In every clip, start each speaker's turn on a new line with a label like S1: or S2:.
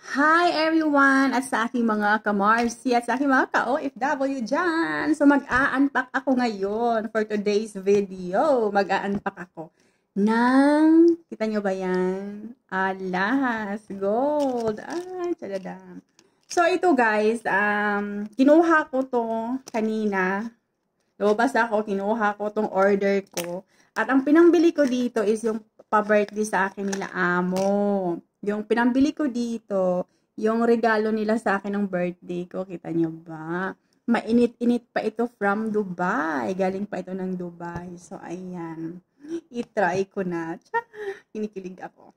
S1: Hi everyone! At sa aking mga ka-Marcy at sa aking mga ka-OFW dyan. So mag-a-unpack ako ngayon for today's video. Mag-a-unpack ako ng, kita nyo ba yan? Alahas Gold. Ay, tadadam. So ito guys, kinuha ko to kanina. Lumabas ako, kinuha ko tong order ko. At ang pinambili ko dito is yung pa-birthday sa akin nila amo. Yung pinambili ko dito, yung regalo nila sa akin ng birthday ko. Kita nyo ba? Mainit-init pa ito from Dubai. Galing pa ito ng Dubai. So, ayan. I-try ko na. Tsa! Kinikilig ako.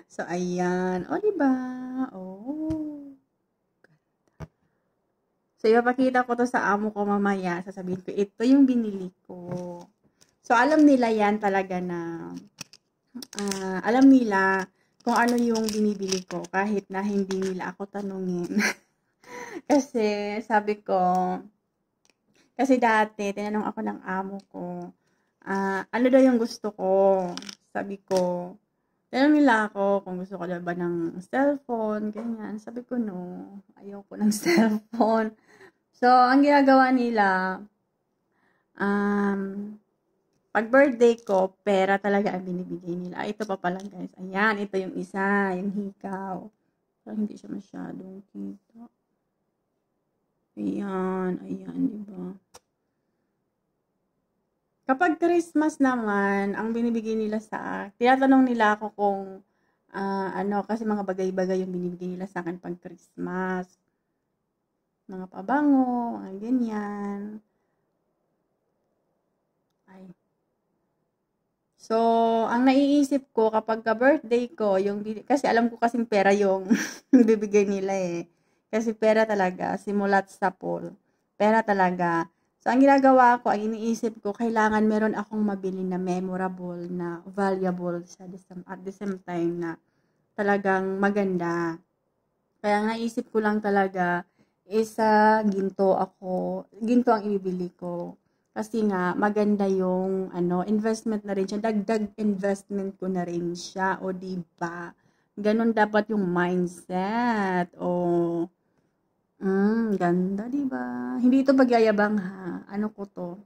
S1: So, ayan. O, diba? Oh. So, ipapakita ko to sa amo ko mamaya. Sasabihin ko, ito yung binili ko. So, alam nila yan talaga na, alam nila kung ano yung binibili ko kahit na hindi nila ako tanungin. Kasi, sabi ko, kasi dati, tinanong ako ng amo ko, ano daw yung gusto ko? Sabi ko, tinanong nila ako kung gusto ko daw ba ng cellphone, ganyan. Sabi ko, no, ayoko ng cellphone. So, ang ginagawa nila, pag birthday ko, pera talaga ang binibigay nila. Ito pa pala guys. Ayan, ito yung isa, yung hikaw. So, hindi siya masyadong kita. Ayan, ayan, diba? Kapag Christmas naman, ang binibigay nila sa akin, tinatanong nila ako kung, kasi mga bagay-bagay yung binibigay nila sa akin pag Christmas. Mga pabango, mga ganyan. Ay. So, ang naiisip ko kapag ka-birthday ko, kasi alam ko kasing pera yung bibigay nila eh. Kasi pera talaga, simulat sa pool. Pera talaga. So, ang ginagawa ko, ang iniisip ko, kailangan meron akong mabili na memorable, na valuable at the same time na talagang maganda. Kaya naisip ko lang talaga, ginto ang ibibili ko. Kasi nga, maganda yung, investment na rin siya. Dagdag investment ko na rin siya. O, diba? Ganon dapat yung mindset. O, ganda, diba? Hindi ito pagyayabang, ha? Ano ko to?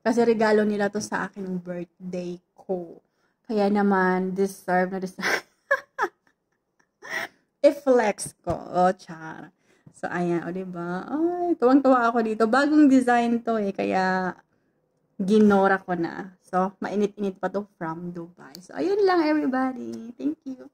S1: Kasi regalo nila to sa akin ng birthday ko. Kaya naman, deserve na deserve. I-flex ko. O, char. So, ayan. O, diba? Ay, tuwang-tuwa ako dito. Bagong design to eh. Kaya, ginora ko na. So, mainit-init pa to from Dubai. So, ayun lang everybody. Thank you.